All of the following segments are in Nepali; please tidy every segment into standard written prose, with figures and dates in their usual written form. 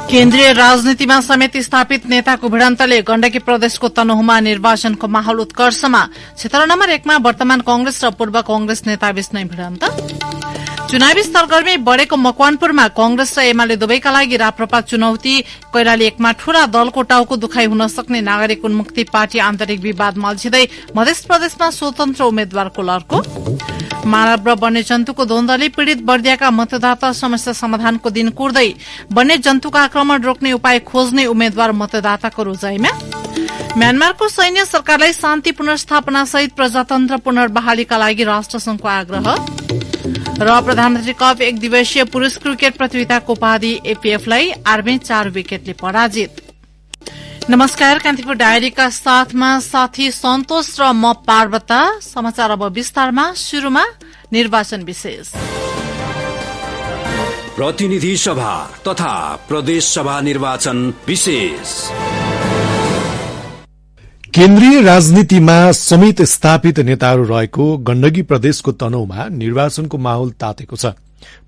केन्द्रीय राजनीतिमा समेत स्थापित नेताको भिडन्तले गण्डकी प्रदेशको तनहुमा निर्वाचनको माहौल उत्कर्षमा। क्षेत्र नम्बर 1 मा वर्तमान कंग्रेस र पूर्व कंग्रेस नेताबीच नै भिडन्त। चुनावी सरगर्मी बढ़ेको मकवानपुरमा कंग्रेस र एमाले दुवैका लागि राप्रपा चुनौती। कैलाली 1 मा ठूला दलको टाउको दुखाइ हुन सक्ने नागरिक उन्मुक्ति पार्टी आन्तरिक विवाद मल्झिँदै मध्य प्रदेशमा स्वतन्त्र उम्मेद्वारको लर्को। मानव र वन्यजन्तुको द्वन्द्वले पीड़ित बर्दियाका मतदाता समस्या समाधानको दिन कुर्दै वन्यजन्तुका आक्रमण रोक्ने उपाय खोज्ने उम्मेद्वार मतदाताको रोजाइमा। म्यानमारको सैन्य सरकारलाई शान्ति पुनर्स्थापना सहित प्रजातन्त्र पुनर्बहालीका लागि राष्ट्रसंघको आग्रह। र प्रधानमन्त्री कप 1 दिवसीय पुरूष क्रिकेट प्रतियोगिताको उपाधि एपीएफलाई आर्मी 4 विकेटले पराजित। नमस्कार, कान्तिपुर डायरीका साथमा साथी सन्तोष र म पार्वता। समाचार अब विस्तारमा। शुरूमा निर्वाचन विशेष। प्रतिनिधि सभा तथा प्रदेश सभा निर्वाचन विशेष। केन्द्रीय राजनीतिमा समेत स्थापित नेताहरू रहेको गण्डकी प्रदेशको तनहुमा निर्वाचनको माहौल तातेको छ।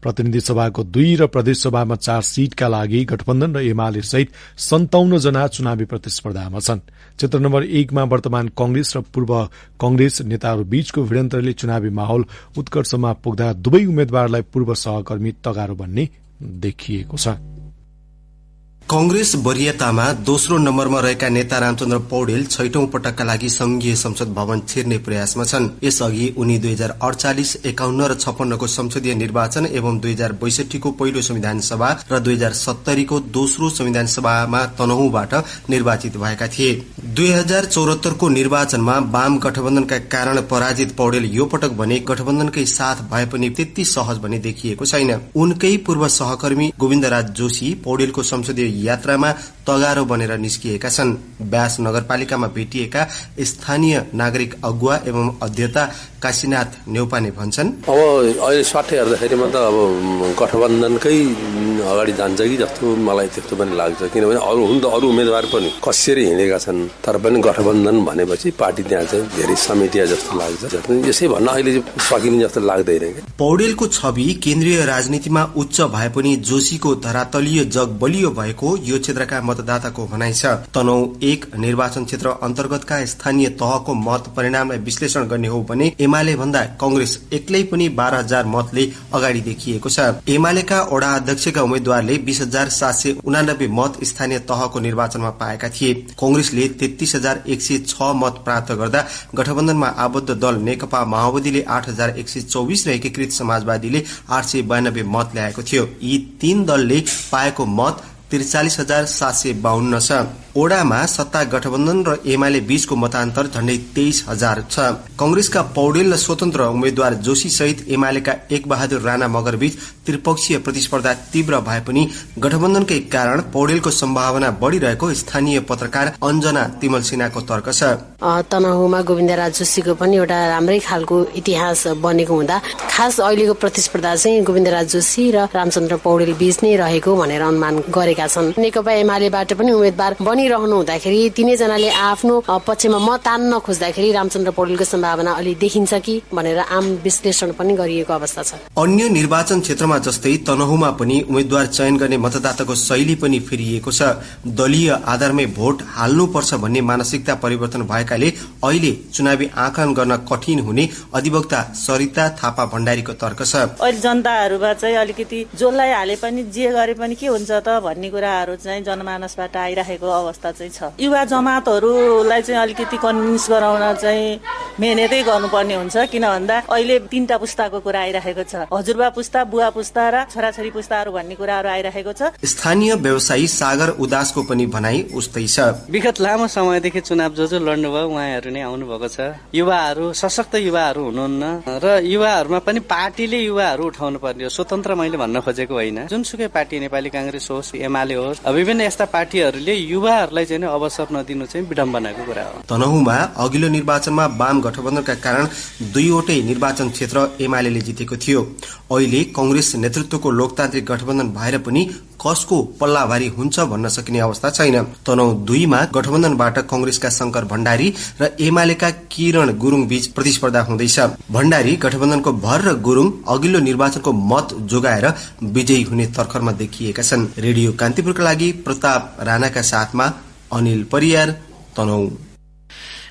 प्रतिनिधि सभाको 2 र प्रदेश सभामा 4 सीटका लागि गठबन्धन र एमाले सहित 57 जना चुनावी प्रतिस्पर्धामा छन्। क्षेत्र नम्बर 1 मा वर्तमान कंग्रेस र पूर्व कंग्रेस नेताहरू बीचको भिडन्तले चुनावी माहौल उत्कर्षमा पुग्दा दुवै उम्मेद्वारलाई पूर्व सहकर्मी तगारो बन्ने देखिएको छ। कंग्रेस वरियतामा दोस्रो नम्बरमा रहेका नेता रामचन्द्र पौडेल 6औं पटकका लागि संघीय संसद भवन छिर्ने प्रयासमा छन्। यसअघि उनी 2048, 51 र 56 को संसदीय निर्वाचन एवं 2062 को पहिलो संविधान सभा र 2070 को दोस्रो संविधान सभामा तनहुबाट निर्वाचित भएका थिए। 2074 को निर्वाचनमा वाम गठबन्धनका कारण पराजित पौडेल यो पटक भने गठबन्धनकै साथ भए पनि त्यति सहज भने देखिएको छैन। उनकै पूर्व सहकर्मी गोविन्दराज जोशी पौडेलको संसदीय यात्रामा तगारो बनेर निस्किएका छन्। व्यास नगरपालिकामा भेटिएका स्थानीय नागरिक अगुवा एवं अध्यक्ष काशीनाथ नेउपाने भन्छन्, अब अहिले स्वार्थै हेर्दाखेरिमा त अब गठबन्धनकै अगाडि जान्छ कि जस्तो मलाई त्यस्तो पनि लाग्छ। किनभने अरू उम्मेद्वार पनि कसिएर हिँडेका छन्, तर पनि गठबन्धन भनेपछि पार्टी त्यहाँ चाहिँ धेरै समेटिया जस्तो लाग्छ। यसै भन्न अहिले सकिने जस्तो लाग्दैन। पौडेलको छवि केन्द्रीय राजनीतिमा उच्च भए पनि जोशीको धरातलीय जग बलियो भएको यो क्षेत्रका मतदाताको भनाइ छ। तनहु 1 निर्वाचन क्षेत्र अन्तर्गतका स्थानीय तहको मत परिणामलाई विश्लेषण गर्ने हो भने एमाले भन्दा कंग्रेस एक्लै पनि 12,000 मतले अगाडि देखिएको छ। एमालेका वडा अध्यक्षका उम्मेद्वारले 20,789 मत स्थानीय तहको निर्वाचनमा पाएका थिए। कंग्रेसले 33,106 मत प्राप्त गर्दा गठबन्धनमा आबद्ध दल नेकपा माओवादीले 8,124 र एकीकृत समाजवादीले 892 मत ल्याएको थियो। यी 3 दलले पाएको मत 43,752 छ। ओडामा सत्ता गठबन्धन र एमाले बीचको मतान्तर झण्डै 23,000 छ। कंग्रेसका पौडेल र स्वतन्त्र उम्मेद्वार जोशी सहित एमालेका एक बहादुर राणा मगर बीच त्रिपक्षीय प्रतिस्पर्धा तीव्र भए पनि गठबन्धनकै कारण पौडेलको सम्भावना बढ़िरहेको स्थानीय पत्रकार अञ्जना तिमल सिन्हाको तर्क छ। तनहुमा गोविन्दराज जोशीको पनि एउटा राम्रै खालको इतिहास बनेको हुँदा खास अहिलेको प्रतिस्पर्धा चाहिँ गोविन्दराज जोशी र रामचन्द्र पौडेल बीच नै रहेको भनेर अनुमान गरेका छन्। नेकपा एमालेबाट पनि उम्मेद्वार बनिरहनु हुँदाखेरि तीनैजनाले आफ्नो पक्षमा मत तान्न खोज्दाखेरि रामचन्द्र पौडेलको सम्भावना अलि देखिन्छ कि भनेर आम विश्लेषण पनि गरिएको अवस्था छ। अन्य निर्वाचन क्षेत्रमा जस्तै तनहुमा पनि उम्मेद्वार चयन गर्ने मतदाताको शैली पनि फेरिएको छ। दलीय आधारमै भोट हाल्नुपर्छ भन्ने मानसिकता परिवर्तन भएकाले अहिले चुनावी आकलन गर्न कठिन हुने अधिवक्ता सरिता थापा भण्डारीको तर्क छ। अहिले जनताहरुमा चाहिँ अलिकति जसलाई हाले पनि जे गरे पनि के हुन्छ त भन्ने कुराहरु चाहिँ जनमानसबाट आइरहेको अवस्था चाहिँ छ। युवा जमातहरुलाई चाहिँ अलिकति कन्भिन्स गराउन चाहिँ मेहनतै गर्नुपर्ने हुन्छ। किन भन्दा अहिले 3टा पुस्ताको कुरा आइरहेको छ। हजुरबा पुस्ता, बुवा पुस्ता र छोराछोरी पुस्ताहरु भन्ने कुराहरु आइरहेको छ। स्थानीय व्यवसायी सागर उदासको पनि भनाइ उस्तै छ। विगत लामो समयदेखि चुनाव जो लड्नुभयो उहाँहरू नै आउनु भएको छ। युवाहरू सशक्त युवाहरू हुनुहुन्न र युवाहरूमा पनि पार्टीले युवाहरू उठाउनु पर्ने हो। स्वतन्त्र मैले भन्न खोजेको होइन। जुनसुकै पार्टी, नेपाली कांग्रेस होस्, एमाले होस्, विभिन्न यस्ता पार्टीहरूले युवाहरूलाई चाहिँ अवसर नदिनु चाहिँ विडम्बनाको कुरा हो। तनहुमा अघिल्लो निर्वाचनमा वाम गठबन्धनका कारण दुईवटै निर्वाचन क्षेत्र एमाले जितेको थियो। अहिले कांग्रेस नेतृत्वको लोकतान्त्रिक गठबन्धन भएर पनि कसको पल्ला भारी हुन्छ भन्न सकिने अवस्था छैन। तनहुँ 2 मा गठबन्धनबाट कांग्रेसका शंकर भण्डारी र एमालेका किरण गुरुङ बीच प्रतिस्पर्धा हुँदैछ। भण्डारी गठबन्धनको भर र गुरुङ अघिल्लो निर्वाचनको मत जोगाएर विजयी हुने तर्खरमा देखिएका छन्। रेडियो कान्तिपुरका लागि प्रताप राणाका साथमा अनिल परियार, तनहुँ।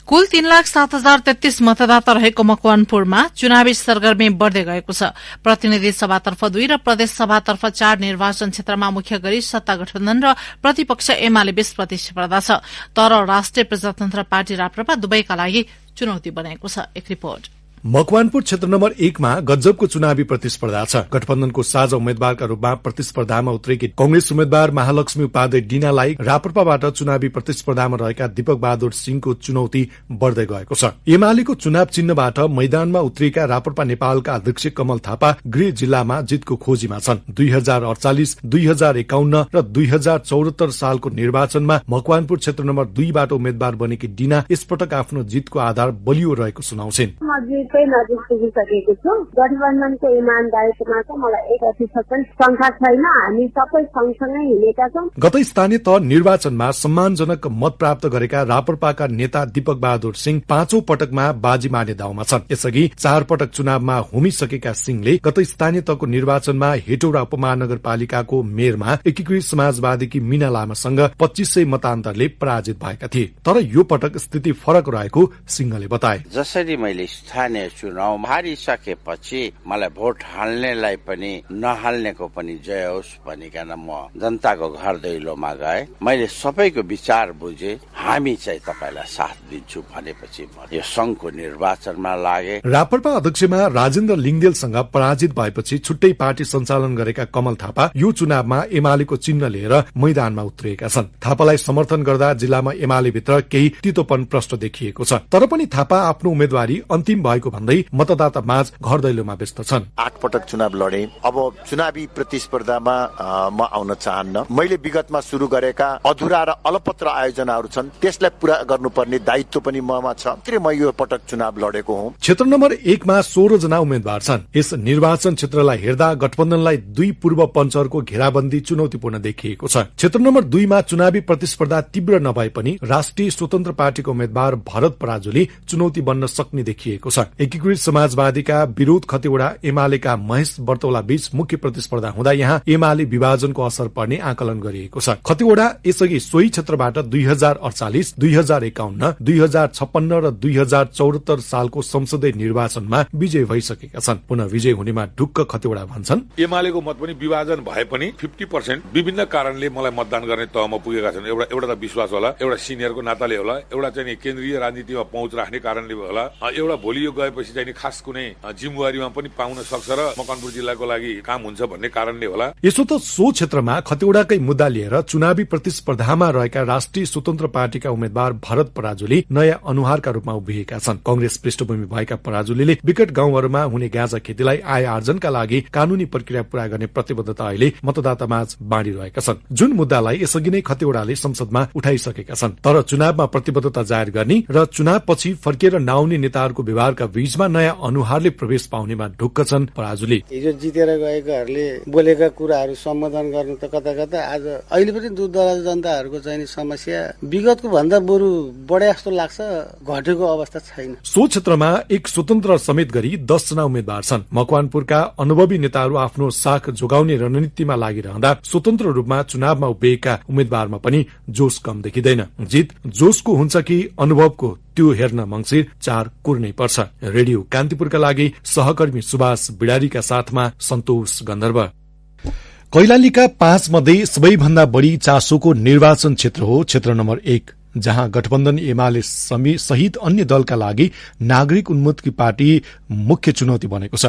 कुल 3,07,033 मतदाता रहेको मकवानपुरमा चुनावी सरगर्मी बढ़दै गएको छ। प्रतिनिधि सभातर्फ 2 र प्रदेश सभातर्फ 4 निर्वाचन क्षेत्रमा मुख्य गरी सत्ता गठबन्धन र प्रतिपक्ष एमाले बीच प्रतिस्पर्धा छ। तर राष्ट्रिय प्रजातन्त्र पार्टी राप्रपा दुवैका लागि चुनौती बनेको छ। एक रिपोर्ट। मकवानपुर क्षेत्र नम्बर 1 मा गजबको चुनावी प्रतिस्पर्धा छ। गठबन्धनको साझा उम्मेद्वारका रूपमा प्रतिस्पर्धामा उत्रेकी कांग्रेस उम्मेद्वार महालक्ष्मी उपाध्याय डिनालाई राप्रपाबाट चुनावी प्रतिस्पर्धामा रहेका दीपक बहादुर सिंहको चुनौती बढ़दै गएको छ। एमालेको चुनाव चिन्हबाट मैदानमा उत्रिएका राप्रपा नेपालका अध्यक्ष कमल थापा गृह जिल्लामा जितको खोजीमा छन्। 2048, 2051 र 2074 सालको निर्वाचनमा मकवानपुर क्षेत्र नम्बर 2 बाट उम्मेद्वार बनेकी डिना यसपटक आफ्नो जितको आधार बलियो रहेको सुनाउँछिन्। नजिक पुगिसकेको छु। गठबन्धनको इमानदारीमा चाहिँ मलाई 1% पनि शंका छैन। हामी सबै सँगसँगै हिँडेका छौं। गत स्थानीय तह निर्वाचनमा सम्मानजनक मत प्राप्त गरेका राप्रपाका नेता दीपक बहादुर सिंह 5औं पटकमा बाजी मार्ने दाउमा छन्। यसअघि 4 पटक चुनावमा हुमिसकेका सिंहले गत स्थानीय तहको निर्वाचनमा हेटौडा उपमहानगरपालिकाको मेयरमा एकीकृत समाजवादीकी मीना लामासँग 2500 मतान्तरले पराजित भएका थिए। तर यो पटक स्थिति फरक रहेको सिंहले बताए। जसरी मैले स्थानीय चुनाव हारिसकेपछि मलाई भोट हाल्नेलाई पनि नहाल्नेको पनि जय होस् भनिकन म जनताको घर दैलोमा गए। मैले सबैको विचार बुझे। हामी चाहिँ तपाईलाई साथ दिन्छु भनेपछि म यो संघको निर्वाचनमा लागे। राप्रपा अध्यक्षमा राजेन्द्र लिङ्गदेलसँग पराजित भएपछि छुट्टै पार्टी सञ्चालन गरेका कमल थापा यो चुनावमा एमालेको चिन्ह लिएर मैदानमा उत्रिएका छन्। थापालाई समर्थन गर्दा जिल्लामा एमाले भित्र केही तितोपन प्रष्ट देखिएको छ। तर पनि थापा आफ्नो उम्मेदवारी अन्तिम भएको भन्दै मतदाता माझ घर दैलोमा व्यस्त छन्। 8 पटक चुनाव लडे। अब चुनावी प्रतिस्पर्धामा म आउन चाहन्न। मैले विगतमा शुरू गरेका अधुरा र अलपत्र आयोजनाहरू छन्, त्यसलाई पूरा गर्नुपर्ने दायित्व पनि ममा छ। म यो पटक चुनाव लडेको हुँ। क्षेत्र नम्बर 1 मा 16 जना उम्मेद्वार छन्। यस निर्वाचन क्षेत्रलाई हेर्दा गठबन्धनलाई 2 पूर्व पञ्चहरूको घेराबन्दी चुनौतीपूर्ण देखिएको छ। क्षेत्र नम्बर 2 मा चुनावी प्रतिस्पर्धा तीव्र नभए पनि राष्ट्रिय स्वतन्त्र पार्टीको उम्मेद्वार भरत पराजुली चुनौती बन्न सक्ने देखिएको छ। एकीकृत समाजवादीका विरोध खतिवड़ा एमालेका महेश बर्तौला बीच मुख्य प्रतिस्पर्धा हुँदा यहाँ एमाले विभाजनको असर पर्ने आकलन गरिएको छ। खतिवड़ा यसअघि सोही क्षेत्रबाट 2048, 2051, 2056 र 2074 सालको संसदीय निर्वाचनमा विजय भइसकेका छन्। पुनः विजय हुनेमा ढुक्क खतिवड़ा भन्छन्। एमालेको मत पनि विभाजन भए पनि 50% विभिन्न कारणले मलाई मतदान गर्ने तहमा पुगेका छन्। एउटा त विश्वास होला, एउटा सिनियरको नाताले होला, एउटा चाहिँ केन्द्रीय राजनीतिमा पहुँच राख्ने कारणले होला, एउटा भोलि यो गएपछि चाहिँ खास कुनै जिम्मेवारीमा पनि पाउन सक्छ र मकवानपुर जिल्लाको लागि काम हुन्छ भन्ने कारणले होला। यसो त सो क्षेत्रमा खतिवड़ाकै मुद्दा लिएर चुनावी प्रतिस्पर्धामा रहेका राष्ट्रिय स्वतन्त्र पार्टीका उम्मेद्वार भरत पराजुली नयाँ अनुहारका रूपमा उभिएका छन्। कांग्रेस पृष्ठभूमि भएका पराजुलीले विकट गाउँहरूमा हुने गाँजा खेतीलाई आय आर्जनका लागि कानूनी प्रक्रिया पूरा गर्ने प्रतिबद्धता अहिले मतदातामाझ बाँडिरहेका छन्, जुन मुद्दालाई यसअघि नै खतिवड़ाले संसदमा उठाइसकेका छन्। तर चुनावमा प्रतिबद्धता जाहेर गर्ने र चुनावपछि फर्किएर नआउने नेताहरूको व्यवहारका बीचमा नयाँ अनुहारले प्रवेश पाउनेमा ढुक्क छन् पराजुली। हिजो जितेर गएकाहरूले बोलेका कुराहरू सम्बोधन गर्नु त कता कता आज अहिले पनि दूर दराज जनताहरूको चाहिँ समस्या विगतको भन्दा बरु बढे जस्तो लाग्छ, घटेको अवस्था छैन। सो क्षेत्रमा एक स्वतन्त्र समेत गरी 10 जना उम्मेद्वार छन्। मकवानपुरका अनुभवी नेताहरू आफ्नो साख जोगाउने रणनीतिमा लागिरहँदा स्वतन्त्र रूपमा चुनावमा उभिएका उम्मेद्वारमा पनि जोश कम देखिँदैन। जित जोशको हुन्छ कि अनुभवको, त्यो हेर्न मंसिर 4 कुर्नै पर्छ। रेडियो कान्तिपुरका लागि सहकर्मी सुभाष बिडारीका साथमा सन्तोष गन्धर्व। कैलालीका 5 मध्ये सबैभन्दा बढ़ी चासोको निर्वाचन क्षेत्र हो क्षेत्र नम्बर 1, जहाँ गठबन्धन एमाले सहित अन्य दलका लागि नागरिक उन्मुक्ति पार्टी मुख्य चुनौती बनेको छ।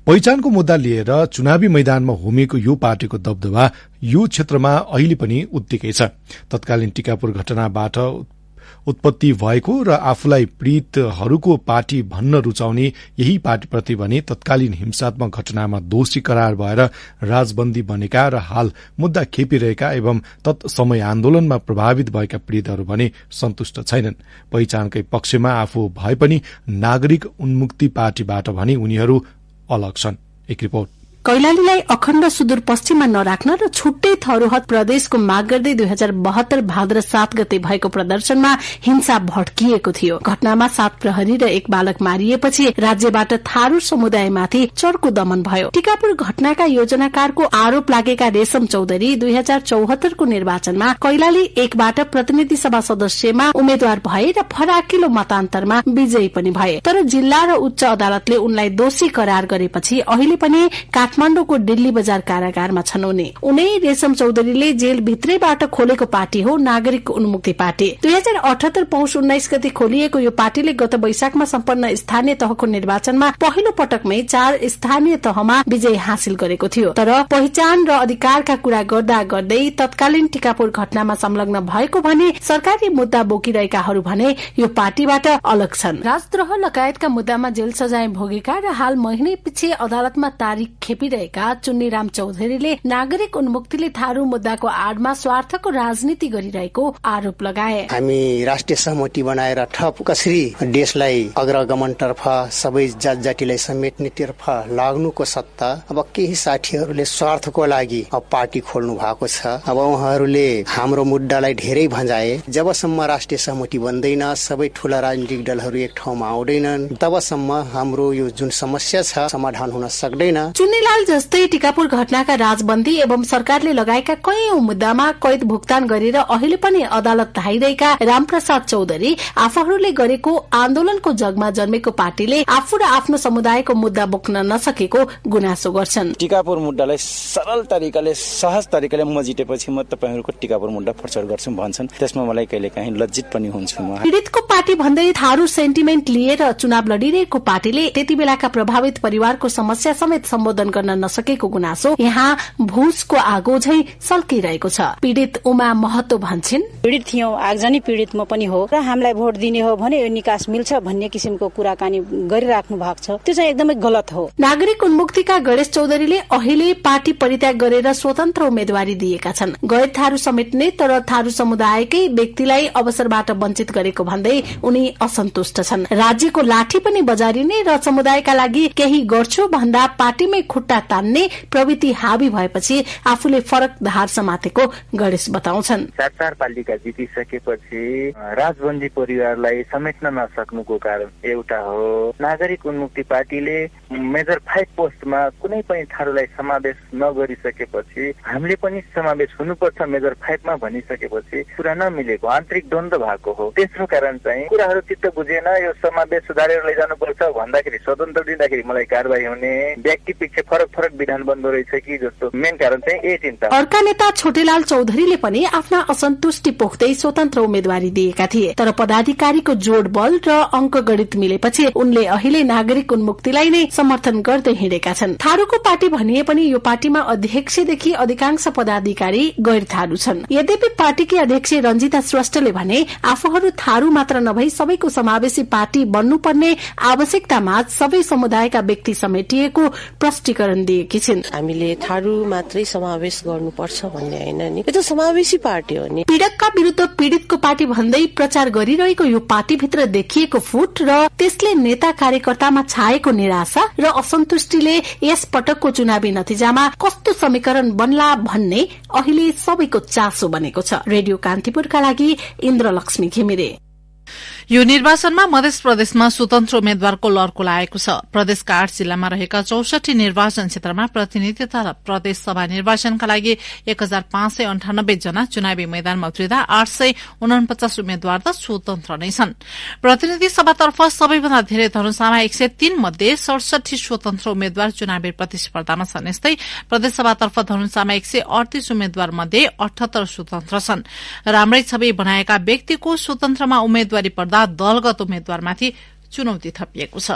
पहिचानको मुद्दा लिएर चुनावी मैदानमा होमिएको यो पार्टीको दबदबा यो क्षेत्रमा अहिले पनि उत्तिकै छ। तत्कालीन टिकापुर घटनाबाट उत्पत्ति भएको र आफूलाई पीड़ितहरूको पार्टी भन्न रुचाउने यही पार्टीप्रति भने तत्कालीन हिंसात्मक घटनामा दोषी करार भएर राजबन्दी बनेका र हाल मुद्दा खेपिरहेका एवं तत्समय आन्दोलनमा प्रभावित भएका पीड़ितहरू भने सन्तुष्ट छैनन्। पहिचानकै पक्षमा आफू भए पनि नागरिक उन्मुक्ति पार्टीबाट भने उनीहरू अलग छन्। एक रिपोर्ट। कैलालीलाई अखण्ड सुदूरपश्चिममा नराख्न र छुट्टै थरूहद प्रदेशको माग गर्दै 2072 भाद्र 7 गते भएको प्रदर्शनमा हिंसा भड्किएको थियो। घटनामा 7 प्रहरी र 1 बालक मारिएपछि राज्यबाट थारू समुदायमाथि चर्को दमन भयो। टिकापुर घटनाका योजनाकारको आरोप लागेका रेशम चौधरी 2074 को निर्वाचनमा कैलाली 1 बाट प्रतिनिधि सभा सदस्यमा उम्मेद्वार भए र फराकिलो मतान्तरमा विजयी पनि भए। तर जिल्ला र उच्च अदालतले उनलाई दोषी करार गरेपछि अहिले पनि काठमाडौँको दिल्ली बजार कारागारमा छन्। उनै रेशम चौधरीले जेल भित्रैबाट खोलेको पार्टी हो नागरिक उन्मुक्ति पार्टी। 2078 पौष 19 गते खोलिएको यो पार्टीले गत वैशाखमा सम्पन्न स्थानीय तहको निर्वाचनमा पहिलो पटकमै 4 स्थानीय तहमा विजय हासिल गरेको थियो। तर पहिचान र अधिकारका कुरा गर्दा गर्दै तत्कालीन टिकापुर घटनामा संलग्न भएको भने सरकारी मुद्दा बोकिरहेकाहरू भने यो पार्टीबाट अलग छन्। राजद्रोह लगायतका मुद्दामा जेल सजाय भोगेका र हाल महिनै पछि अदालतमा तारिख खेपिरहेका चुन्नीराम चौधरीले नागरिक उन्मुक्तिले थारू मुद्दाको आडमा स्वार्थको राजनीति गरिरहेको आरोप लगाए। हामी राष्ट्रिय सहमति बनाएर थप कसरी देशलाई अग्रगमनतर्फ सबै जात जातिलाई समेट्नेतर्फ लाग्नुको सट्टा अब केही साथीहरूले स्वार्थको लागि अब पार्टी खोल्नु भएको छ। अब उहाँहरूले हाम्रो मुद्दालाई धेरै भन्जाए। जबसम्म राष्ट्रिय सहमति बन्दैन, सबै ठूला राजनीतिक दलहरू एक ठाउँमा आउँदैनन्, तबसम्म हाम्रो यो जुन समस्या छ समाधान हुन सक्दैन। चुन्नीलाल जस्तै टिकापुर घटनाका राजबन्दी एवं सरकारले लगाएका कैयौं मुद्दामा कैद भुक्तान गरेर अहिले पनि अदालत धाइरहेका रामप्रसाद चौधरी आफूहरूले गरेको आन्दोलनको जगमा जन्मेको पार्टीले आफू र आफ्नो समुदायको मुद्दा बोक्न नसकेको गुनासो गर्छन्। टिकापुर मुद्दालाई सरल तरिकाले सहज तरिकाले म जितेपछि म तपाईहरुको टिकापुर मुद्दा प्रचार गर्छु भन्छन्। त्यसमा मलाई कहिलेकाहीँ लज्जित पनि हुन्छु म। पीडितको पार्टी भन्दै थारू सेन्टिमेन्ट लिएर चुनाव लडिरहेको पार्टीले त्यति बेलाका प्रभावित परिवारको समस्या समेत सम्बोधन गर्न नसकेको गुनासो यहाँ भूसको आगो झै सल्किरहेको छ। पीडित उमा महतो भन्छन्, पीडित थियौं, आगजनी पीडित म पनि हो र हामीलाई भोट दिने हो भने यो निकास मिल्छ भन्ने किसिमको कुराकानी गरिराख्नु भएको छ। त्यो चाहिँ एकदमै गलत हो। नागरिक उन्मुक्तिका गणेश चौधरीले अहिले पार्टी परित्याग गरेर स्वतन्त्र उम्मेदवारी दिएका छन्। गैर थारू समेट्ने तर थारू समुदायकै व्यक्तिलाई अवसरबाट वञ्चित गरेको भन्दै उनी असन्तुष्ट छन्। राज्यको लाठी पनि बजारिने र समुदायका लागि केही गर्छु भन्दा पार्टीमै खुट्टा तान्ने प्रवृत्ति हावी भएपछि आफूले फरक धार समातेको गणेश बताउँछन्। 4 पालिका जितिसकेपछि राजबन्दी परिवारलाई समेट्न नसक्नुको कारण एउटा हो नागरिक उन्मुक्ति पार्टीले मेजर 5 पोस्टमा कुनै पनि थारूलाई समावेश नगरिसकेपछि हामीले पनि समावेश हुनुपर्छ मेजर 5 मा भनिसकेपछि कुरा नमिलेको आन्तरिक द्वन्द्व भएको हो। त्यसको कारण चाहिँ कुराहरू चित्त बुझेन, यो समावेश सुधारेर लैजानुपर्छ भन्दाखेरि स्वतन्त्र दिँदाखेरि मलाई कारबाही हुने, व्यक्ति पछि फरक विधान बन्दो रहेछ कि जस्तो मेन कारण चाहिँ यही चिन्ता। अर्का नेता छोटेलाल चौधरीले पनि आफ्ना असन्तुष्टि पोख्दै स्वतन्त्र उम्मेदवारी दिएका थिए। तर पदाधिकारीको जोड बल र अंक गणित मिलेपछि उनले अहिले नागरिक उन्मुक्तिलाई नै समर्थन गर्दै हिँडेका छन्। थारूको पार्टी भनिए पनि यो पार्टीमा अध्यक्षदेखि अधिकांश पदाधिकारी गैर थारू छन्। यद्यपि पार्टीकी अध्यक्ष रञ्जिता श्रेष्ठले भने आफूहरू थारू मात्र नभई सबैको समावेशी पार्टी बन्नुपर्ने आवश्यकतामा सबै समुदायका व्यक्ति समेटिएको स्पष्टीकरण दिएकी छिन्। हामीले थारू मात्रै समावेश गर्नुपर्छ भन्ने हैन नि, यो त समावेशी पार्टी हो नि। पीड़कका विरुद्ध पीड़ितको पार्टी भन्दै प्रचार गरिरहेको यो पार्टीभित्र देखिएको फुट र त्यसले नेता कार्यकर्तामा छाएको निराशा र असन्तुष्टिले यस पटकको चुनावी नतिजामा कस्तो समीकरण बन्ला भन्ने अहिले सबैको चासो बनेको छ। रेडियो कान्तिपुरका लागि इन्द्रलक्ष्मी घिमिरे। यो निर्वाचनमा मध्य प्रदेशमा स्वतन्त्र उम्मेद्वारको लर्को लागेको छ। प्रदेशका 8 जिल्लामा रहेका 64 निर्वाचन क्षेत्रमा प्रतिनिधि तथा प्रदेश सभा निर्वाचनका लागि 1598 जना चुनावी मैदानमा उत्रिँदा 849 उम्मेद्वार त स्वतन्त्र नै छन्। प्रतिनिधि सभातर्फ सबैभन्दा धेरै धनुषामा 103 मध्ये 67 स्वतन्त्र उम्मेद्वार चुनावी प्रतिस्पर्धामा छन्। यस्तै प्रदेशसभातर्फ धनुषामा 138 उम्मेद्वार मध्ये 78 स्वतन्त्र छन्। राम्रै छवि बनाएका व्यक्तिको स्वतन्त्रमा उम्मेद्वारी पर्दा दलगत उम्मेद्वारमाथि चुनौती थपिएको छ।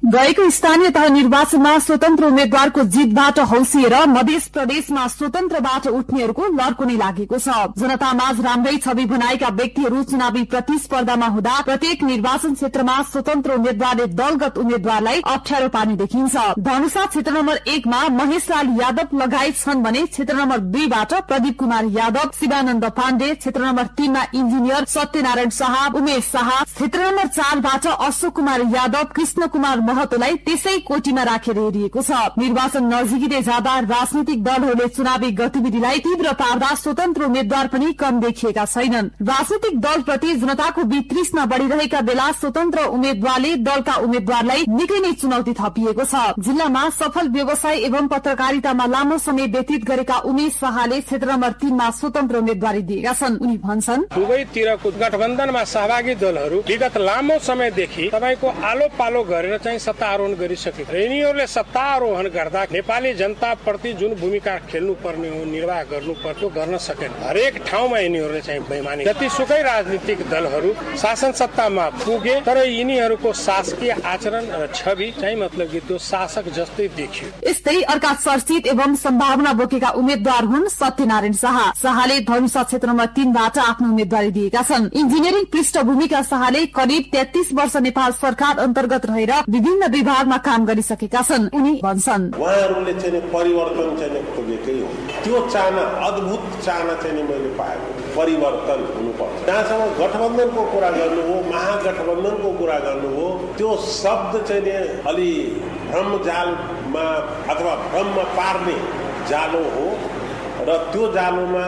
गएको स्थानीय तह निर्वाचनमा स्वतन्त्र उम्मेद्वारको जितबाट हौसिएर मध्य प्रदेशमा स्वतन्त्रबाट उठ्नेहरूको लड्को नै लागेको छ। जनतामाझ राम्रै छवि बनाएका व्यक्तिहरू चुनावी प्रतिस्पर्धामा हुँदा प्रत्येक निर्वाचन क्षेत्रमा स्वतन्त्र उम्मेद्वारले दलगत उम्मेद्वारलाई अप्ठ्यारो पार्ने देखिन्छ। धनुषा क्षेत्र नम्बर 1 मा महेशलाल यादव लगायत छन् भने क्षेत्र नम्बर 2 बाट प्रदीप कुमार यादव, शिवानन्द पाण्डे, क्षेत्र नम्बर 3 मा इन्जिनियर सत्यनारायण शाह, उमेश शाह, क्षेत्र नम्बर 4 बाट अशोक कुमार यादव, कृष्ण कुमार महतोलाई त्यसै कोटीमा राखेर हेरिएको छ। निर्वाचन नजिकै जाँदा राजनीतिक दलहरूले चुनावी गतिविधिलाई तीव्र पार्दा स्वतन्त्र उम्मेद्वार पनि कम देखिएका छैनन्। राजनीतिक दलप्रति जनताको वितृष्णा बढ़िरहेका बेला स्वतन्त्र उम्मेद्वारले दलका उम्मेद्वारलाई निकै नै चुनौती थपिएको छ। जिल्लामा सफल व्यवसाय एवं पत्रकारितामा लामो समय व्यतीत गरेका उमेश शाहले क्षेत्र नम्बर 3 मा स्वतन्त्र उम्मेद्वारी दिएका छन्। उनी भन्छन्, दुवैतिरको गठबन्धनमा सहभागी दलहरू विगत लामो समयदेखि तपाईको आलो पालो गरेर चाहिँ सत्ता आरोहण गरिसकेको र यिनीहरूले सत्ता आरोहण गर्दा नेपाली जनता प्रति जुन भूमिका खेल्नु पर्ने हो, निर्वाह गर्नु पर्यो, गर्न सकेन। हरेक ठाउँमा यिनीहरूले चाहिँ बेइमानी, जतिसुकै राजनीतिक दलहरू शासन सत्तामा पुगे तर यिनीहरूको शासकीय आचरण र छवि चाहिँ मतलब कि त्यो शासक जस्तै देखियो। यस्तै अर्का चर्चित एवं सम्भावना बोकेका उम्मेद्वार हुन् सत्यनारायण शाह। शाहले धनुषा क्षेत्र नम्बर 3 बाट आफ्नो उम्मेद्वारी दिएका छन्। इन्जिनियरिङ पृष्ठभूमिका शाहले करिब 33 वर्ष नेपाल सरकार अन्तर्गत रहेर विभिन्न विभागमा काम गरिसकेका छन्। उनी भन्छन्, उहाँहरूले चाहिँ परिवर्तन चाहिँ खोजेकै हो। त्यो चाहना, अद्भुत चाहना चाहिँ मैले पाएको, परिवर्तन हुनुपर्छ। जहाँसम्म गठबन्धनको कुरा गर्नु हो, महागठबन्धनको कुरा गर्नु हो, त्यो शब्द चाहिँ अलि भ्रमजालमा अथवा भ्रममा पार्ने जालो हो र त्यो जालोमा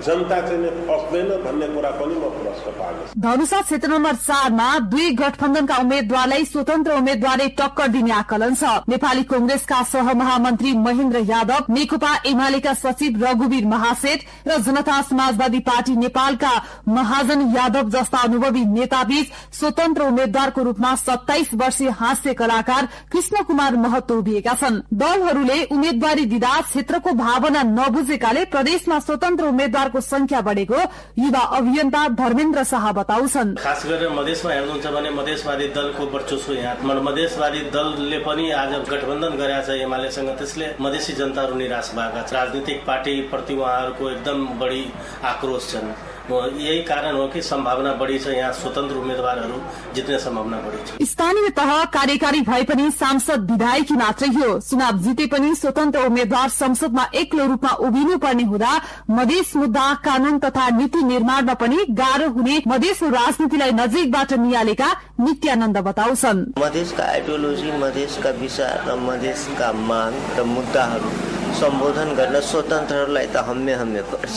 जनता चाहिँ फस्दैन भन्ने कुरा पनि म प्रश्न पार्छु। धनुषा क्षेत्र नम्बर 4 मा दुई गठबन्धनका उम्मेद्वारलाई स्वतन्त्र उम्मेद्वारले टक्कर दिने आकलन छ। नेपाली कांग्रेसका सहमहामन्त्री महेन्द्र यादव, नेकपा एमालेका सचिव रघुवीर महासेठ र जनता समाजवादी पार्टी नेपालका महाजन यादव जस्ता अनुभवी नेताबीच स्वतन्त्र उम्मेद्वारको रूपमा 27 वर्षीय हास्य कलाकार कृष्ण कुमार महतो उभिएका छन्। दलहरूले उम्मेद्वारी दिँदा क्षेत्रको भावना नबुझेकाले प्रदेशमा स्वतन्त्र उम्मेद्वार संख्या बढ़ेको युवा अभियन्ता धर्मेन्द्र शाह बताउँछन्। खास गरेर मधेसमा हेर्नुहुन्छ भने मधेसवादी दलको वर्चस्व यहाँ, मधेसवादी दलले पनि आज गठबन्धन गरेका छ एमालेसँग, त्यसले मधेसी जनताहरू निराश भएका छ। राजनीतिक पार्टी प्रति उहाँहरूको एकदम बढी आक्रोश छन्। यही कारण हो कि सम्भावना बढी छ, यहाँ स्वतन्त्र उम्मेद्वारहरू जित्ने सम्भावना बढी छ। स्थानीय तह कार्यकारी भए पनि सांसद विधायकी मात्रै हो। चुनाव जिते पनि स्वतन्त्र उम्मेद्वार संसदमा एक्लो रूपमा उभिनु पर्ने हुँदा मधेस मुद्दा, कानून तथा नीति निर्माणमा पनि गाह्रो हुने मधेसको राजनीतिलाई नजिकबाट निहालेका नित्यानन्द बताउँछन्। मधेसका आइडियोलोजी, मधेसका विचार र मधेसका माग र मुद्दाहरू सम्बोधन गर्न स्वतन्त्रहरूलाई त हम्मे पर्छ,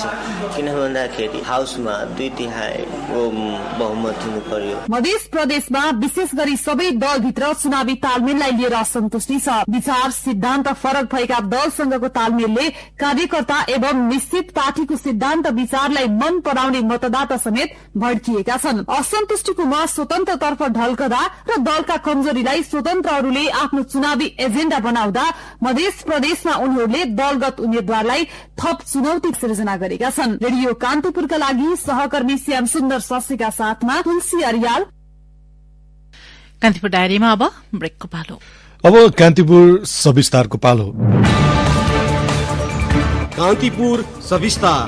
किन भन्दाखेरि हाउसमा 2/3 बहुमत हुनु पर्यो। मध्य प्रदेशमा विशेष गरी सबै दलभित्र चुनावी तालमेललाई लिएर असन्तुष्टि छ। विचार सिद्धान्त फरक भएका दलसँगको तालमेलले कार्यकर्ता एवं निश्चित पार्टीको सिद्धान्त विचारलाई मन पराउने मतदाता समेत भड्किएका छन्। असन्तुष्टिको मत स्वतन्त्रतर्फ ढल्कदा र दलका कमजोरीलाई स्वतन्त्रहरूले आफ्नो चुनावी एजेण्डा बनाउँदा मध्य प्रदेशमा उनीहरूले दलगत उम्मेद्वारलाई थप चुनौती सिर्जना गरेका छन्। रेडियो कान्तिपुरका लागि सहकर्मी श्याम सुन्दर शशीका साथमा तुलसी अरियाल। कान्तिपुर डायरीमा अब ब्रेकको पालो। अब कान्तिपुर सविस्तारको पालो। कान्तिपुर सविस्तार।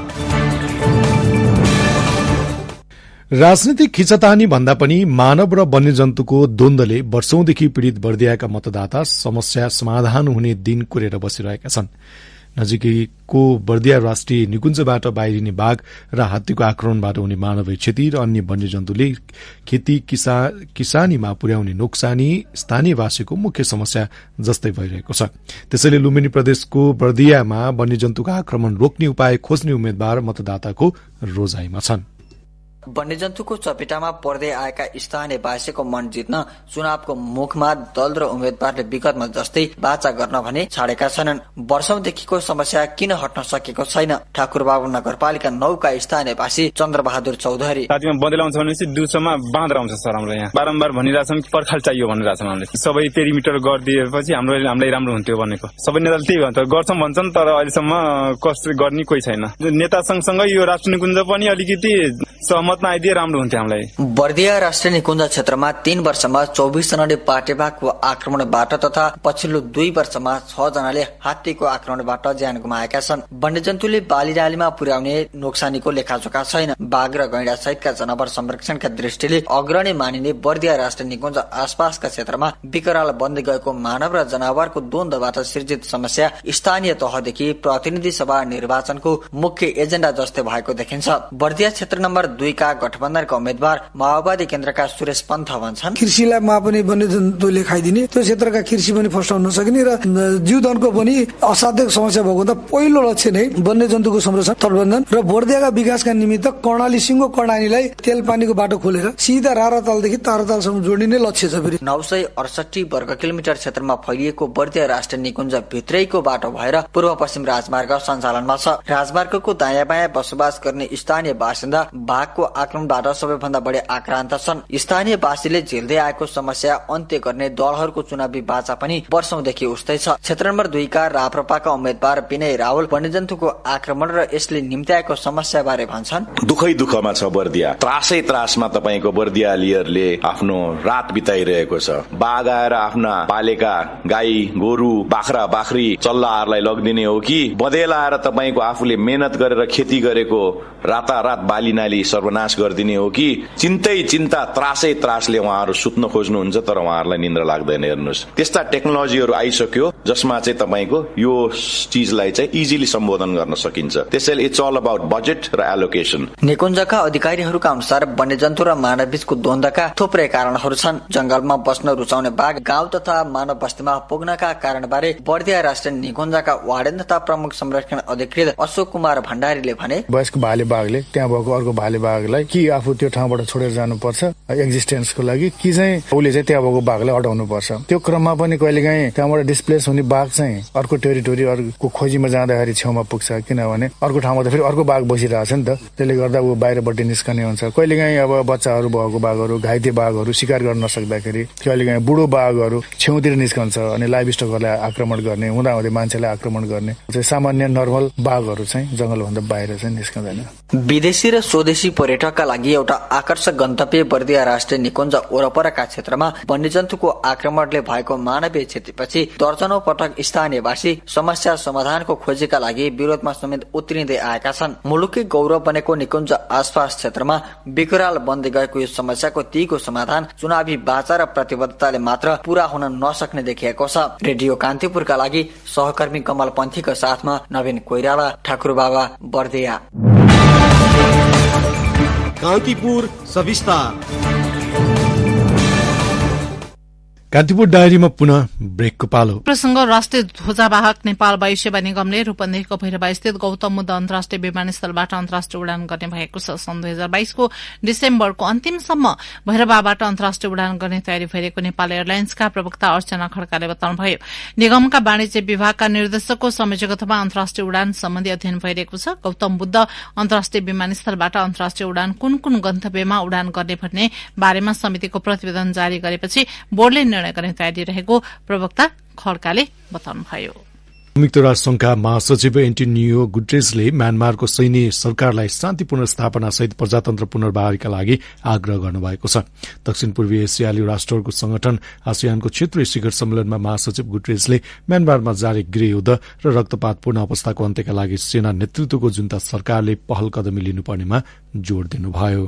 राजनीतिक खिचतानी भन्दा पनि मानव र वन्यजन्तुको द्वन्द्वले वर्षौंदेखि पीड़ित बर्दियाका मतदाता समस्या समाधान हुने दिन कुरेर बसिरहेका छन्। नजिकैको बर्दिया राष्ट्रिय निकुञ्जबाट बाहिरिने बाघ र हात्तीको आक्रमणबाट हुने मानवीय क्षति र अन्य वन्यजन्तुले खेती किसानीमा पुर्याउने नोक्सानी स्थानीयवासीको मुख्य समस्या जस्तै भइरहेको छ। त्यसैले लुम्बिनी प्रदेशको बर्दियामा वन्यजन्तुको आक्रमण रोक्ने उपाय खोज्ने उम्मेद्वार मतदाताको रोजाइमा छन्। वन्यजन्तुको चपेटामा पर्दै आएका स्थानीयवासीको मन जित्न चुनावको मुखमा दल र उम्मेद्वारले विगतमा जस्तै बाचा गर्न भने छाडेका छैनन्। वर्षौंदेखिको समस्या किन हट्न सकेको छैन? ठाकुरबाबु नगरपालिका 9 का स्थानीयवासी चन्द्रबहादुर चौधरी। रातिमा बँदेल आउँछ भनेपछि दिउँसोमा बाँदर आउँछ सर। हाम्रो यहाँ बारम्बार भनिरहेछौँ कि पर्खाल चाहियो भनिरहेछौँ हामीले। सबै पेरिमिटर गरिदिएपछि हामीलाई राम्रो हुन्थ्यो भनेको सबै नेताले त्यही भन्छ, गर्छौँ भन्छन्, तर अहिलेसम्म कसरी गर्ने कोही छैन। नेता सँगसँगै यो राष्ट्रिय निकुञ्ज पनि अलिकति सहमत नआइदिए राम्रो हुन्थ्यो हामीलाई। बर्दिया राष्ट्रिय निकुञ्ज क्षेत्रमा 3 वर्षमा 24 जनाले पाटेबाघको आक्रमणबाट तथा पछिल्लो 2 वर्षमा 6 जनाले हात्तीको आक्रमणबाट ज्यान गुमाएका छन्। वन्यजन्तुले बालीडालीमा पुर्याउने नोक्सानीको लेखाजोखा छैन। बाघ र गैंडा सहितका जनावर संरक्षणका दृष्टिले अग्रणी मानिने बर्दिया राष्ट्रिय निकुञ्ज आसपासका क्षेत्रमा विकराल बन्दै गएको मानव र जनावरको द्वन्द्वबाट सृजित समस्या स्थानीय तहदेखि प्रतिनिधि सभा निर्वाचनको मुख्य एजेन्डा जस्तै भएको देखिन्छ। बर्दिया क्षेत्र नम्बर 2 का गठबन्धनका उम्मेद्वार माओवादी केन्द्रका सुरेश पन्थ भन्छन्, कृषिलाई पनि वन्यजन्तुले खाइदिने, त्यो क्षेत्रका कृषि पनि फस्टाउन नसक्ने र जीवधनको पनि असाध्य समस्या भएको त पहिलो लक्ष्य नै वन्यजन्तुको संरक्षण तटबन्धन र बर्दियाका विकासका निमित्त कर्णाली सिंगो कर्णालीलाई तेल पानीको बाटो खोलेर सिधा रारातालदेखि तारातालसम्म जोडिने लक्ष्य छ। फेरि 968 वर्ग किलोमिटर क्षेत्रमा फैलिएको बर्दिया राष्ट्रिय निकुञ्ज भित्रैको बाटो भएर पूर्व पश्चिम राजमार्ग सञ्चालनमा छ। राजमार्गको दायाँ बायाँ बसोबास गर्ने स्थानीय बासिन्दा बाघको आक्रमणबाट सबैभन्दा बढी आक्रान्त छन्। स्थानीयवासीले झेल्दै आएको समस्या अन्त्य गर्ने दलहरूको चुनावी बाचा पनि वर्षौंदेखि उस्तै छ। क्षेत्र नम्बर 2 का राप्रपाका उम्मेद्वार विनय रावल वन्यजन्तुको आक्रमण र यसले निम्त्याएको समस्या बारे भन्छन्, दुखमा छ बर्दिया, त्रासै त्रासमा तपाईको बर्दियालीहरूले आफ्नो रात बिताइरहेको छ। बाघ आएर आफ्ना पालेका गाई गोरु बाख्रा बाख्री चल्लाहरूलाई लगिदिने हो कि बँदेल आएर तपाईको आफूले मेहनत गरेर खेती गरेको रातारात बाली नाली सर्वनाश गरिदिने हो कि चिन्ता त्रासै त्रासले उहाँहरू सुत्न खोज्नुहुन्छ तर उहाँहरूलाई निन्द्रा लाग्दैन। हेर्नुहोस्, त्यस्ता टेक्नोलोजीहरू आइसक्यो जसमा चाहिँ तपाईको यो चीजलाई चाहिँ इजिली सम्बोधन गर्न सकिन्छ। त्यसैले इट्स अल अबाउट बजेट र एलोकेसन। निकुञ्जका अधिकारीहरूका अनुसार वन्यजन्तु र मानवबीचको द्वन्द्वका थुप्रै कारणहरू छन्। जंगलमा बस्न रुचाउने बाघ गाउँ तथा मानव बस्तीमा पुग्नका कारणबारे बर्दिया राष्ट्रिय निकुञ्जका वार्डन तथा प्रमुख संरक्षण अधिकृत अशोक कुमार भण्डारीले भने, वयस्क भाले बाघले त्यहाँ भएको अर्को भाले बाघलाई कि आफू त्यो ठाउँबाट छोडेर जानुपर्छ एक्जिस्टेन्सको लागि कि चाहिँ उसले चाहिँ त्यहाँ भएको बाघलाई हटाउनु पर्छ। त्यो क्रममा पनि कहिलेकाहीँ त्यहाँबाट डिस्प्लेस हुने बाघ चाहिँ अर्को टेरिटोरी अर्को खोजीमा जाँदाखेरि छेउमा पुग्छ, किनभने अर्को ठाउँमा त फेरि अर्को बाघ बसिरहेछ नि त, त्यसले गर्दा ऊ बाहिरपट्टि निस्कने हुन्छ। कहिलेकाहीँ अब बच्चाहरू भएको बाघहरू, घाइते बाघहरू शिकार गर्न नसक्दाखेरि कहिलेकाहीँ बुढो बाघहरू छेउतिर निस्कन्छ अनि लाइभ स्टकहरूलाई आक्रमण गर्ने, हुँदाहुँदै मान्छेलाई आक्रमण गर्ने। सामान्य नर्मल बाघहरू चाहिँ जंगलभन्दा बाहिर चाहिँ निस्कँदैन। विदेशी र स्वदेशी पर्यटकका लागि एउटा आकर्षक गन्तव्य बर्दिया राष्ट्रिय निकुञ्ज वरपरका क्षेत्रमा वन्यजन्तुको आक्रमणले भएको मानवीय क्षतिपछि दर्जनौं पटक स्थानीयवासी समस्या समाधानको खोजीका लागि विरोधमा समेत उत्रिँदै आएका छन्। मुलुकी गौरव बनेको निकुञ्ज आसपास क्षेत्रमा विकराल बन्दै गएको यो समस्याको तीको समाधान चुनावी बाचा र प्रतिबद्धताले मात्र पूरा हुन नसक्ने देखिएको छ। रेडियो कान्तिपुरका लागि सहकर्मी कमल पन्थीको साथमा नवीन कोइराला, ठाकुरबाबा, बर्दिया। कान्तिपुर सविस्तार। कान्तिपुर डायरीमा पुनः ब्रेकको पालो। प्रसंग राष्ट्रिय ध्वजावाहक नेपाल वायुसेवा निगमले रूपन्देहीको भैरवा स्थित गौतम बुद्ध अन्तर्राष्ट्रिय विमानस्थलबाट अन्तर्राष्ट्रिय उडान गर्ने भएको छ। सन् 2022 को डिसेम्बरको अन्तिमसम्म भैरवाबाट अन्तर्राष्ट्रिय उडान गर्ने तयारी भइरहेको नेपाल एयरलाइन्सका प्रवक्ता अर्चना खड्काले बताउनुभयो। निगमका वाणिज्य विभागका निर्देशकको संयोजकत्वमा अन्तर्राष्ट्रिय उडान सम्बन्धी अध्ययन भइरहेको छ। गौतम बुद्ध अन्तर्राष्ट्रिय विमानस्थलबाट अन्तर्राष्ट्रिय उडान कुन कुन गन्तव्यमा उडान गर्ने भन्ने बारेमा समितिको प्रतिवेदन जारी गरेपछि बोर्डले निर्णय गर्ने तयारी रहेको प्रवक्ता खड्काले बताउनुभयो। संयुक्त राष्ट्रसंघका महासचिव एन्टोनियो गुटेरेसले म्यानमारको सैन्य सरकारलाई शान्तिपूर्ण स्थापना सहित प्रजातन्त्र पुनर्बहालीका लागि आग्रह गर्नुभएको छ। दक्षिण पूर्वी एसियाली राष्ट्रहरूको संगठन आसियानको क्षेत्रीय शिखर सम्मेलनमा महासचिव गुटेरेसले म्यानमारमा जारी गृहयुद्ध र रक्तपातपूर्ण अवस्थाको अन्त्यका लागि सेना नेतृत्वको जुन्ता सरकारले पहल कदमी लिनुपर्नेमा जोड़ दिनुभयो।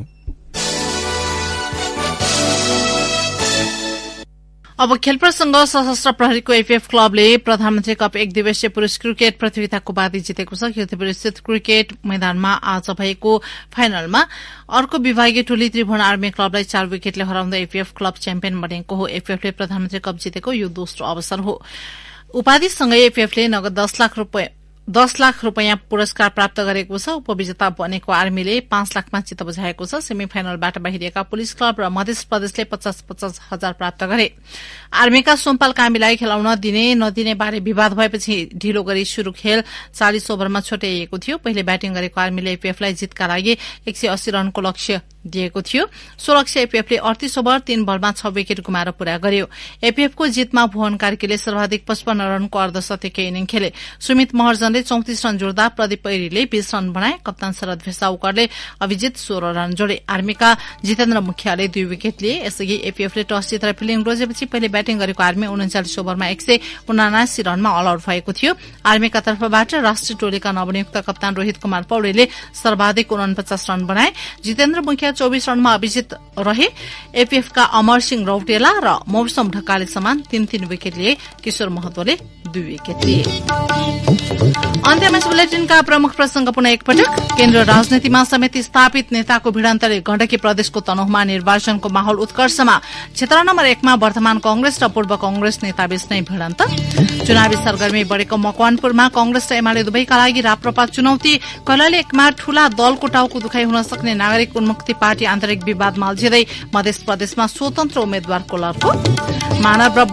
अब खेल प्रसंग। सशस्त्र प्रहरीको एफएफ क्लबले प्रधानमन्त्री कप 1 दिवसीय पुरूष क्रिकेट प्रतियोगिताको उपाधि जितेको छ। कीर्तिपुर स्थित क्रिकेट मैदानमा आज भएको फाइनलमा अर्को विभागीय टोली त्रिभुवन आर्मी क्लबलाई 4 विकेटले हराउँदै एफएफ क्लब च्याम्पियन बनेको हो। एफएफले प्रधानमन्त्री कप जितेको यो दोस्रो अवसर हो। उपाधिसँगै एफएफले नगद 10 लाख रूपियाँ पुरस्कार प्राप्त गरेको छ। उपविजेता बनेको आर्मीले 5 लाखमा चित्त बुझाएको छ। सेमी फाइनलबाट बाहिरिएका पुलिस क्लब र मध्य प्रदेशले 50-50 हजार प्राप्त गरे। आर्मीका सोमपाल कामीलाई खेलाउन दिने नदिने बारे विवाद भएपछि ढिलो गरी शुरू खेल 40 ओभरमा छोट्याइएको थियो। पहिले ब्याटिङ गरेको आर्मीले एफएफलाई जितका लागि 180 रनको लक्ष्य दिएको थियो। 16 एपीएफले 38 ओभर 3 बलमा 6 विकेट गुमाएर पूरा गर्यो। एपीएफको जितमा भुवन कार्कीले सर्वाधिक 55 रनको अर्धशतकीय इनिङ खेले। सुमित महर्जनले 34 रन जोड्दा प्रदीप पैरीले 20 रन बनाए। कप्तान शरद भेसाउकरले अभिजित 16 रन जोडे। आर्मीका जितेन्द्र मुखियाले 2 विकेट लिए। यसअघि एपीएफले टस जितेर फिल्डिङ रोजेपछि पहिले ब्याटिङ गरेको आर्मी 39 ओभरमा 179 रनमा अल आउट भएको थियो। आर्मीका तर्फबाट राष्ट्रिय टोलीका नवनियुक्त कप्तान रोहित कुमार पौडेलले सर्वाधिक 49 रन बनाए। जितेन्द्र मुखिया 24 रनमा अभिजित रहे। एपीएफका अमर सिंह रौटेला र मौसम ढकाले समान 3-3 विकेट लिए। किशोर महतोले 2 विकेट लिए। अन्त्यमा बुलेटिनका प्रमुख प्रसंग पुनः एकपटक। केन्द्र राजनीतिमा समेत स्थापित नेताको भिडान्तले गण्डकी प्रदेशको तनहुमा निर्वाचनको माहौल उत्कर्षमा। क्षेत्र नम्बर 1 मा वर्तमान कंग्रेस र पूर्व कंग्रेस नेताबीच नै भिडन्त। चुनावी सरगर्मी बढ़ेको मकवानपुरमा कंग्रेस र एमाले दुवैका लागि राप्रपा चुनौती। कैलाली 1 मा ठूला दलको टाउको दुखाइ हुन सक्ने नागरिक उन्मुक्ति पार्टी आन्तरिक विवादमा अल्झिँदै मध्य प्रदेशमा स्वतन्त्र उम्मेद्वारको लड्को। मानव र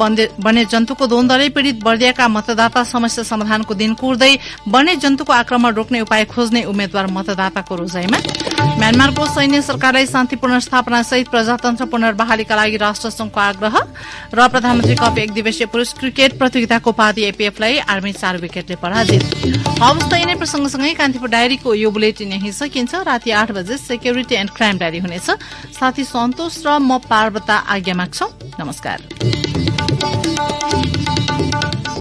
वन्यजन्तुको द्वन्द्वले पीड़ित बर्दियाका मतदाता समस्या समाधानको दिन कुर्दै वन्यजन्तुको आक्रमण रोक्ने उपाय खोज्ने उम्मेद्वार मतदाताको रोजाइमा। म्यानमारको सैन्य सरकारलाई शान्ति पुनर्स्थापना सहित प्रजातन्त्र पुनर्बहालीका लागि राष्ट्रसंघको आग्रह। र प्रधानमन्त्री कप 1 दिवसीय पुरुष क्रिकेट प्रतियोगिताको उपाधि एपीएफलाई आर्मी 4 विकेटले पराजित। हवस् त यिनै प्रसंगसँगै कान्तिपुर डायरीको यो बुलेटिन यही सकिन्छ। राति 8 बजे सेक्युरिटी एण्ड क्राइम डायरी हुनेछ। साथी सन्तोष र म पार्वता आज्ञा माग्छौं। नमस्कार।